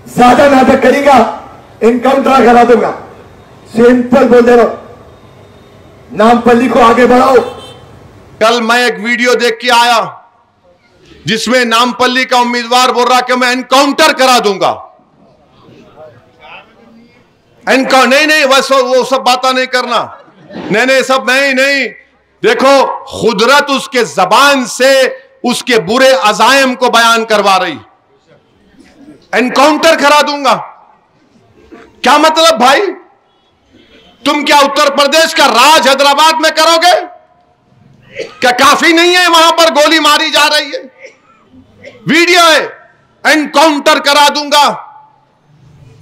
ज्यादा नाटक करेगा एनकाउंटर करा दूंगा। सिंपल बोल दे रहा हूं, नामपल्ली को आगे बढ़ाओ। कल मैं एक वीडियो देख के आया जिसमें नामपल्ली का उम्मीदवार बोल रहा कि मैं एनकाउंटर करा दूंगा। नहीं, बस वो सब बातें नहीं करना। नहीं, सब नहीं। देखो, खुदरत उसके जबान से उसके बुरे अजायम को बयान करवा रही। एनकाउंटर करा दूंगा क्या मतलब भाई? तुम क्या उत्तर प्रदेश का राज हैदराबाद में करोगे? क्या काफी नहीं है? वहां पर गोली मारी जा रही है, वीडियो है। एनकाउंटर करा दूंगा।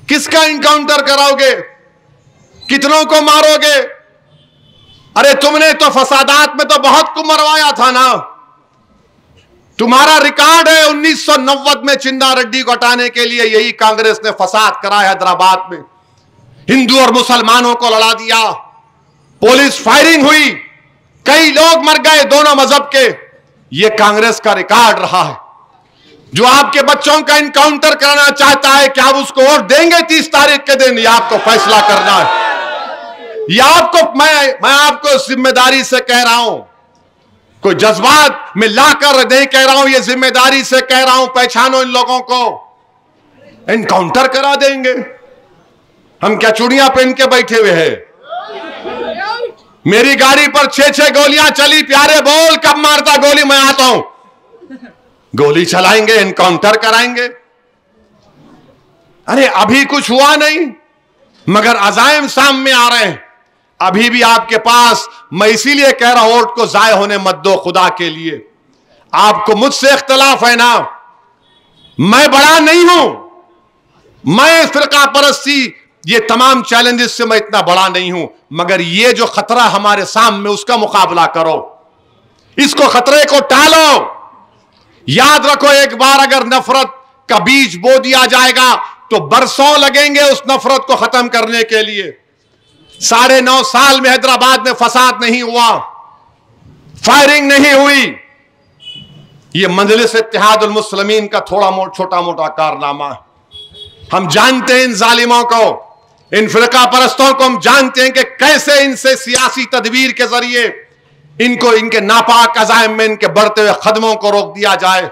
किसका एनकाउंटर कराओगे? कितनों को मारोगे? अरे तुमने तो फसादात में तो बहुत को मरवाया था ना। तुम्हारा रिकॉर्ड है 1990 में चिन्ना रेड्डी को हटाने के लिए यही कांग्रेस ने फसाद कराया हैदराबाद में। हिंदू और मुसलमानों को लड़ा दिया, पुलिस फायरिंग हुई, कई लोग मर गए दोनों मजहब के। यह कांग्रेस का रिकॉर्ड रहा है। जो आपके बच्चों का एनकाउंटर कराना चाहता है, क्या आप उसको वोट देंगे 30 तारीख के दिन? यह आपको फैसला करना है। यह आपको मैं आपको जिम्मेदारी से कह रहा हूं, कोई जज्बात में लाकर नहीं कह रहा हूं, यह जिम्मेदारी से कह रहा हूं। पहचानो इन लोगों को, एनकाउंटर करा देंगे। हम क्या चूड़ियां पहन के बैठे हुए हैं? मेरी गाड़ी पर 6 गोलियां चली। प्यारे बोल, कब मारता गोली? मैं आता हूं, गोली चलाएंगे, एनकाउंटर कराएंगे। अरे अभी कुछ हुआ नहीं, मगर अजायम सामने आ रहे हैं। अभी भी आपके पास, मैं इसीलिए कह रहा हूं वोट को जाय होने मत दो खुदा के लिए। आपको मुझसे इख्तलाफ है ना, मैं बड़ा नहीं हूं। मैं फिरका परस्ती, ये तमाम चैलेंजेस से मैं इतना बड़ा नहीं हूं, मगर ये जो खतरा हमारे सामने, उसका मुकाबला करो, इसको खतरे को टालो। याद रखो, एक बार अगर नफरत का बीज बो दिया जाएगा तो बरसों लगेंगे उस नफरत को खत्म करने के लिए। 9.5 साल में हैदराबाद में फसाद नहीं हुआ, फायरिंग नहीं हुई। यह मजलिस इत्तेहादुल मुस्लिमीन का छोटा मोटा कारनामा है। हम जानते हैं इन जालिमों को, इन फिरका परस्तों को हम जानते हैं कि कैसे इनसे सियासी तदबीर के जरिए इनको इनके नापाक अज़ाइम में इनके बढ़ते हुए कदमों को रोक दिया जाए।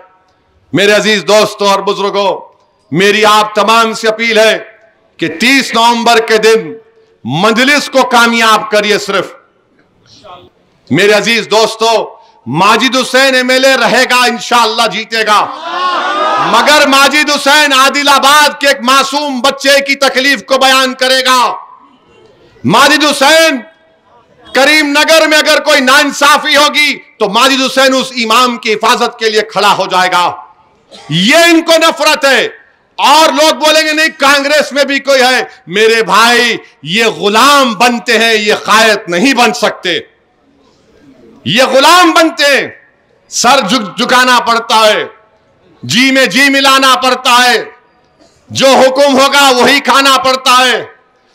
मेरे अजीज दोस्तों और बुजुर्गों, मेरी आप तमाम से अपील है कि 30 नवंबर के दिन मजलिस को कामयाब करिए। सिर्फ मेरे अजीज दोस्तों, माजिद हुसैन एमएलए रहेगा, इंशाअल्लाह जीतेगा, मगर माजिद हुसैन आदिलाबाद के एक मासूम बच्चे की तकलीफ को बयान करेगा। माजिद हुसैन करीमनगर में अगर कोई नाइंसाफी होगी तो माजिद हुसैन उस इमाम की हिफाजत के लिए खड़ा हो जाएगा। ये इनको नफरत है। और लोग बोलेंगे नहीं कांग्रेस में भी कोई है। मेरे भाई, ये गुलाम बनते हैं, ये कायद नहीं बन सकते। ये गुलाम बनते हैं, सर झुकाना पड़ता है, जी में जी मिलाना पड़ता है, जो हुक्म होगा वही खाना पड़ता है।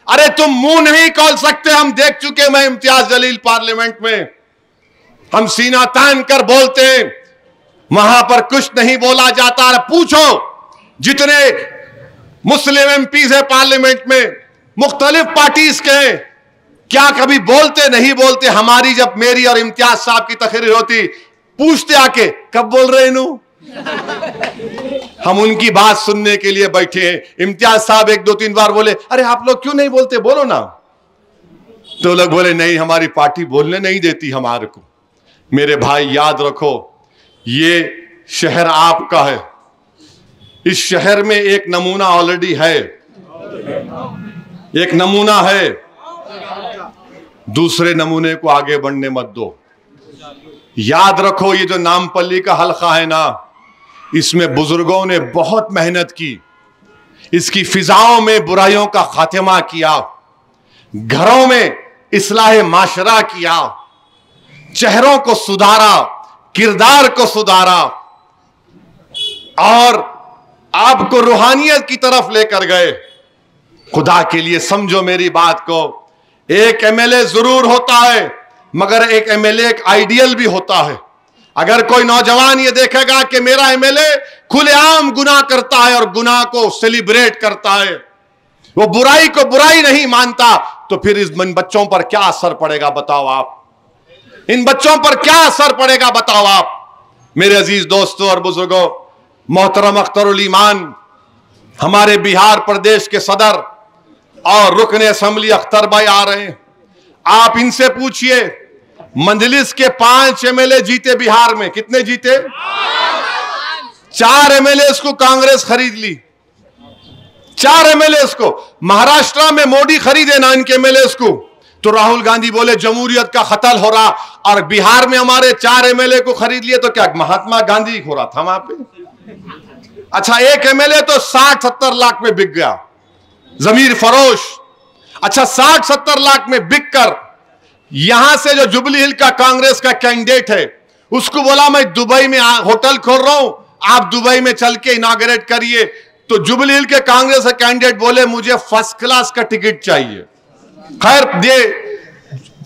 अरे तुम मुंह नहीं खोल सकते, हम देख चुके। मैं इम्तियाज जलील पार्लियामेंट में, हम सीना तान कर बोलते हैं, वहां पर कुछ नहीं बोला जाता। पूछो जितने मुस्लिम एमपीज है पार्लियामेंट में, मुख्तलिफ पार्टीज के हैं, क्या कभी बोलते? नहीं बोलते। हमारी जब मेरी और इम्तियाज साहब की तकरीर होती, पूछते आके कब बोल रहे नू? हम उनकी बात सुनने के लिए बैठे हैं। इम्तियाज साहब 1-2-3 बार बोले, अरे आप लोग क्यों नहीं बोलते, बोलो ना। तो लोग बोले नहीं, हमारी पार्टी बोलने नहीं देती हमारे को। मेरे भाई याद रखो, ये शहर आपका है। इस शहर में एक नमूना ऑलरेडी है, एक नमूना है। दूसरे नमूने को आगे बढ़ने मत दो। याद रखो, ये जो नामपल्ली का हल्का है ना, इसमें बुजुर्गों ने बहुत मेहनत की। इसकी फिजाओं में बुराइयों का खात्मा किया, घरों में इस्लाह माशरा किया, चेहरों को सुधारा, किरदार को सुधारा और आपको रूहानियत की तरफ लेकर गए। खुदा के लिए समझो मेरी बात को। एक एमएलए जरूर होता है, मगर एक एमएलए एक आइडियल भी होता है। अगर कोई नौजवान ये देखेगा कि मेरा एमएलए खुलेआम गुनाह करता है और गुनाह को सेलिब्रेट करता है, वो बुराई को बुराई नहीं मानता, तो फिर इन बच्चों पर क्या असर पड़ेगा बताओ आप? इन बच्चों पर क्या असर पड़ेगा बताओ आप? मेरे अजीज दोस्तों और बुजुर्गों, मोहतरम अख्तरुल ईमान हमारे बिहार प्रदेश के सदर और रुकने असेंबली अख्तर भाई आ रहे हैं। आप इनसे पूछिए, मंजलिस के 5 एमएलए जीते बिहार में, कितने जीते? 4 एमएलए को कांग्रेस खरीद ली, 4 एमएलए को। महाराष्ट्र में मोदी खरीदे ना इनके एमएलए को, तो राहुल गांधी बोले जमहूरियत का खतल हो रहा, और बिहार में हमारे 4 एमएलए को खरीद लिए, तो क्या महात्मा गांधी हो रहा था वहां पे? अच्छा, एक एमएलए तो 60-70 लाख में बिक गया, जमीर फरोश। अच्छा, 60-70 लाख में बिक कर यहां से जो जुबली हिल का कांग्रेस का कैंडिडेट है, उसको बोला मैं दुबई में होटल खोल रहा हूं, आप दुबई में चल के इनॉग्रेट करिए। तो जुबली हिल के कांग्रेस के कैंडिडेट बोले मुझे फर्स्ट क्लास का टिकट चाहिए। खैर, ये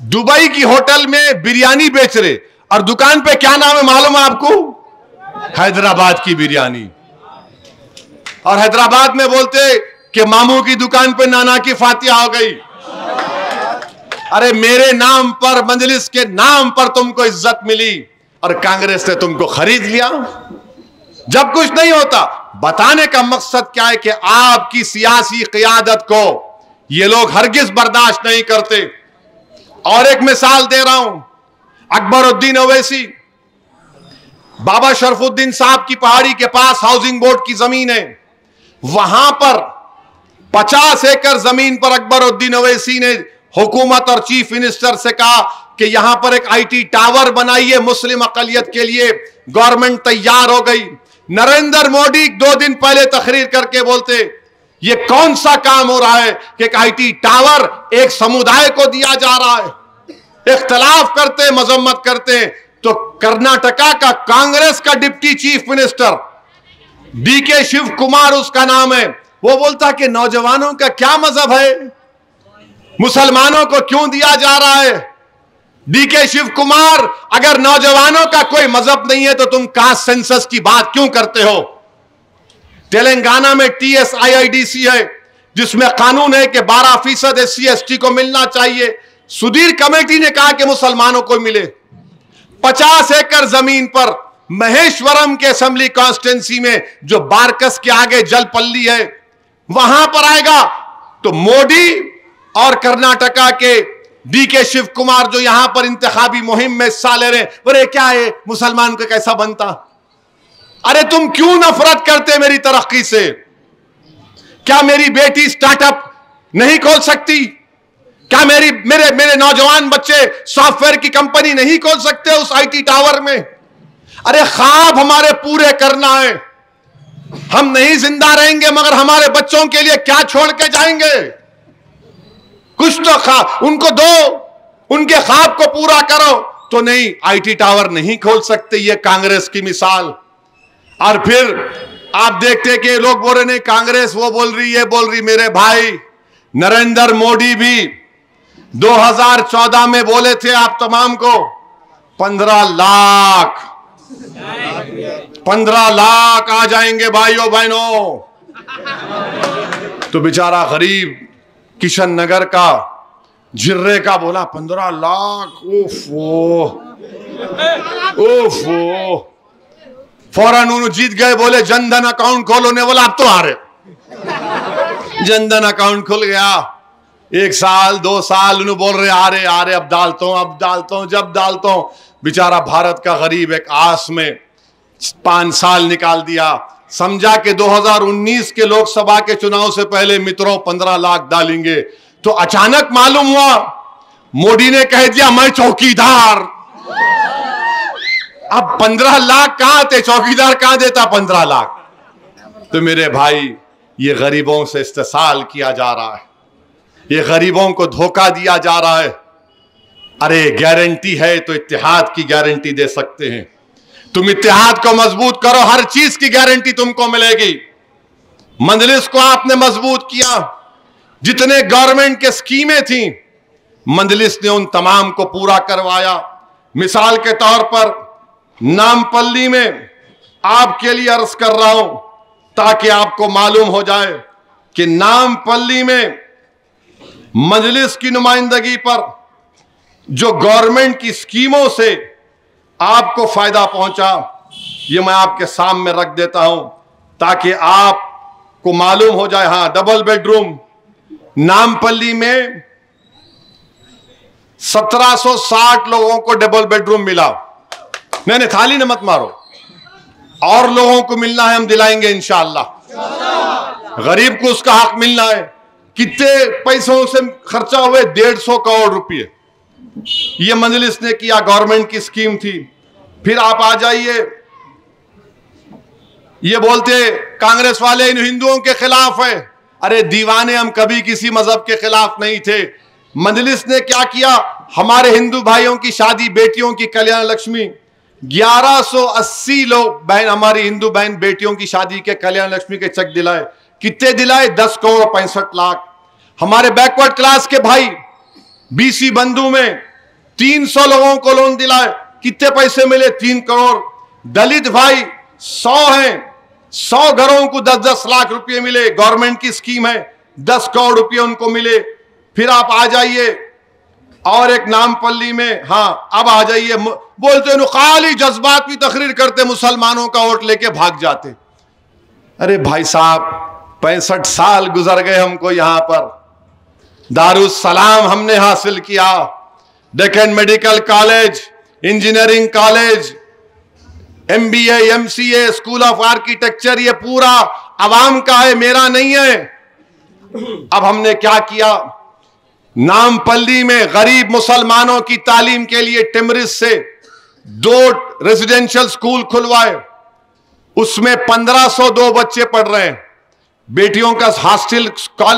दुबई की होटल में बिरयानी बेच रहे, और दुकान पे क्या नाम है मालूम है आपको? हैदराबाद की बिरयानी। और हैदराबाद में बोलते कि मामू की दुकान पे नाना की फातिहा हो गई। अरे मेरे नाम पर, मजलिस के नाम पर तुमको इज्जत मिली और कांग्रेस ने तुमको खरीद लिया। जब कुछ नहीं होता, बताने का मकसद क्या है कि आपकी सियासी क़ियादत को ये लोग हरगिज बर्दाश्त नहीं करते। और एक मिसाल दे रहा हूं, अकबरुद्दीन ओवैसी, बाबा शरफुद्दीन साहब की पहाड़ी के पास हाउसिंग बोर्ड की जमीन है, वहां पर 50 एकड़ जमीन पर अकबरुद्दीन ओवैसी ने हुकूमत और चीफ मिनिस्टर से कहा कि यहां पर एक आईटी टावर बनाइए मुस्लिम अकलियत के लिए। गवर्नमेंट तैयार हो गई। नरेंद्र मोदी 2 दिन पहले तकरीर करके बोलते ये कौन सा काम हो रहा है कि एक आईटी टावर एक समुदाय को दिया जा रहा है। इख्तलाफ करते, मजम्मत करते। तो कर्नाटका का कांग्रेस का deputy chief minister DK Shivakumar उसका नाम है, वो बोलता कि नौजवानों का क्या मजहब है, मुसलमानों को क्यों दिया जा रहा है? डीके शिव कुमार, अगर नौजवानों का कोई मजहब नहीं है तो तुम कास्ट सेंसस की बात क्यों करते हो? तेलंगाना में TSIIDC है जिसमें कानून है कि 12% SC/ST को मिलना चाहिए। सुधीर कमेटी ने कहा कि मुसलमानों को मिले। 50 एकड़ जमीन पर महेश्वरम के असेंबली कॉन्स्टिट्यूंसी में जो बारकस के आगे जलपल्ली है, वहां पर आएगा तो मोदी और कर्नाटका के डीके शिव कुमार जो यहां पर इंतखाबी मुहिम में हिस्सा ले रहे हैं, बोले क्या है मुसलमान को कैसा बनता? अरे तुम क्यों नफरत करते मेरी तरक्की से? क्या मेरी बेटी स्टार्टअप नहीं खोल सकती? क्या मेरे नौजवान बच्चे सॉफ्टवेयर की कंपनी नहीं खोल सकते उस आईटी टावर में? अरे ख्वाब हमारे पूरे करना है। हम नहीं जिंदा रहेंगे मगर हमारे बच्चों के लिए क्या छोड़ के जाएंगे? कुछ तो ख्वाब उनको दो, उनके ख्वाब को पूरा करो। तो नहीं, आईटी टावर नहीं खोल सकते, ये कांग्रेस की मिसाल। और फिर आप देखते कि लोग बोल रहे नहीं कांग्रेस वो बोल रही, ये बोल रही। मेरे भाई नरेंद्र मोदी भी 2014 में बोले थे आप तमाम को 15 लाख आ जाएंगे भाइयों बहनों। तो बेचारा गरीब किशन नगर का झिर्रे का बोला 15 लाख। ओफो ओफो, फौरन उन्होंने जीत गए, बोले जनधन अकाउंट खोलो ने, बोला अब तो हारे। जनधन अकाउंट खुल गया। 1 साल 2 साल उन्होंने बोल रहे आ रहे अब डालता हूं जब डालता हूं। बेचारा भारत का गरीब एक आस में 5 साल निकाल दिया। समझा कि 2019 के लोकसभा के चुनाव से पहले मित्रों 15 लाख डालेंगे। तो अचानक मालूम हुआ मोदी ने कह दिया मैं चौकीदार। अब 15 लाख कहां थे? चौकीदार कहां देता 15 लाख? तो मेरे भाई ये गरीबों से इस्तेसाल किया जा रहा है, ये गरीबों को धोखा दिया जा रहा है। अरे गारंटी है तो इत्तेहाद की गारंटी दे सकते हैं। तुम इत्तेहाद को मजबूत करो, हर चीज की गारंटी तुमको मिलेगी। मजलिस को आपने मजबूत किया, जितने गवर्नमेंट के स्कीमें थी मजलिस ने उन तमाम को पूरा करवाया। मिसाल के तौर पर नामपल्ली में आपके लिए अर्ज कर रहा हूं ताकि आपको मालूम हो जाए कि नामपल्ली में मजलिस की नुमाइंदगी पर जो गवर्नमेंट की स्कीमों से आपको फायदा पहुंचा, ये मैं आपके सामने रख देता हूं ताकि आपको मालूम हो जाए। हां, डबल बेडरूम नामपल्ली में 1760 लोगों को डबल बेडरूम मिला। नहीं, थाली न मत मारो, और लोगों को मिलना है, हम दिलाएंगे इंशाअल्लाह। गरीब को उसका हक मिलना है। कितने पैसों से खर्चा हुए? 150 करोड़ रुपए ये मजलिस ने किया, गवर्नमेंट की स्कीम थी। फिर आप आ जाइए, ये बोलते कांग्रेस वाले इन हिंदुओं के खिलाफ है। अरे दीवाने, हम कभी किसी मजहब के खिलाफ नहीं थे। मजलिस ने क्या किया? हमारे हिंदू भाइयों की शादी, बेटियों की कल्याण लक्ष्मी, 1180 लोग बहन, हमारी हिंदू बहन बेटियों की शादी के कल्याण लक्ष्मी के चेक दिलाए। कितने दिलाए? 10 करोड़ 65 लाख। हमारे बैकवर्ड क्लास के भाई बीसी बंधु में 300 लोगों को लोन दिलाए। कितने पैसे मिले? 3 करोड़। दलित भाई 100 हैं, 100 घरों को 10-10 लाख रुपए मिले। गवर्नमेंट की स्कीम है, 10 करोड़ रुपए उनको मिले। फिर आप आ जाइए और एक नामपल्ली में, हां अब आ जाइए, बोलते हैं खाली जज्बात की तकरीर करते, मुसलमानों का वोट लेके भाग जाते। अरे भाई साहब, 65 साल गुजर गए हमको। यहां पर दारुस्सलाम हमने हासिल किया, Deccan medical college, engineering college, MBA, MCA, school of architecture, ये पूरा अवाम का है, मेरा नहीं है। अब हमने क्या किया? नामपल्ली में गरीब मुसलमानों की तालीम के लिए टिमरिस से 2 रेजिडेंशियल स्कूल खुलवाए। उसमें 1502 बच्चे पढ़ रहे हैं। बेटियों का हॉस्टल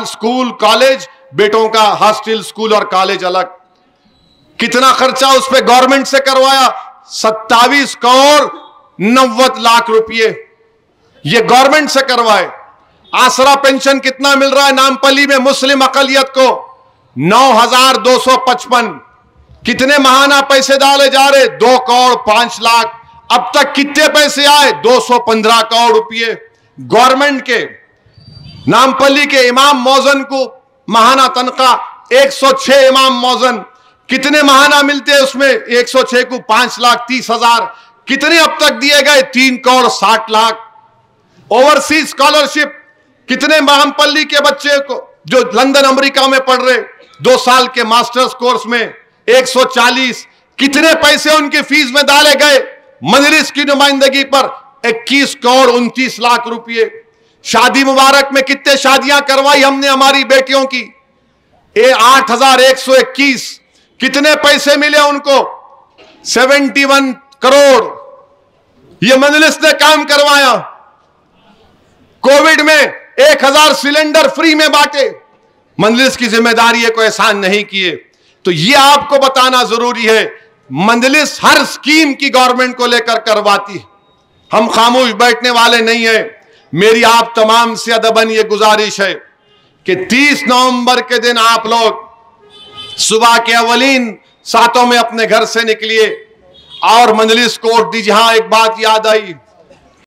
स्कूल कॉलेज, बेटों का हॉस्टल स्कूल और कॉलेज अलग। कितना खर्चा उस पर गवर्नमेंट से करवाया? 27 करोड़ 90 लाख रुपए ये गवर्नमेंट से करवाए। आसरा पेंशन कितना मिल रहा है नामपल्ली में मुस्लिम अकलियत को? 9255। कितने महाना पैसे डाले जा रहे? 2 करोड़ 5 लाख। अब तक कितने पैसे आए? 215 करोड़ रुपए गवर्नमेंट के। नामपल्ली के इमाम मौजन को महाना तनख्वाह 106 इमाम मौजन, कितने महाना मिलते हैं उसमें? 106 को 5,30,000। कितने अब तक दिए गए? 3 करोड़ 60 लाख। ओवरसीज स्कॉलरशिप कितने नामपल्ली के बच्चे को जो लंदन अमेरिका में पढ़ रहे 2 साल के मास्टर्स कोर्स में 140, कितने पैसे उनकी फीस में डाले गए? मजलिस की नुमाइंदगी पर 21 करोड़ 29 लाख रुपए। शादी मुबारक में कितने शादियां करवाई हमने हमारी बेटियों की? 8,121। कितने पैसे मिले उनको? 71 करोड़। यह मजलिस ने काम करवाया। कोविड में 1000 सिलेंडर फ्री में बांटे। मजलिस की जिम्मेदारी है, कोई एहसान नहीं किए। तो यह आपको बताना जरूरी है, मजलिस हर स्कीम की गवर्नमेंट को लेकर करवाती है। हम खामोश बैठने वाले नहीं हैं। मेरी आप तमाम से अदबन ये गुजारिश है कि 30 नवंबर के दिन आप लोग सुबह के अवलीन सातों में अपने घर से निकलिए और मजलिस को वोट दीजिए। हाँ, एक बात याद आई,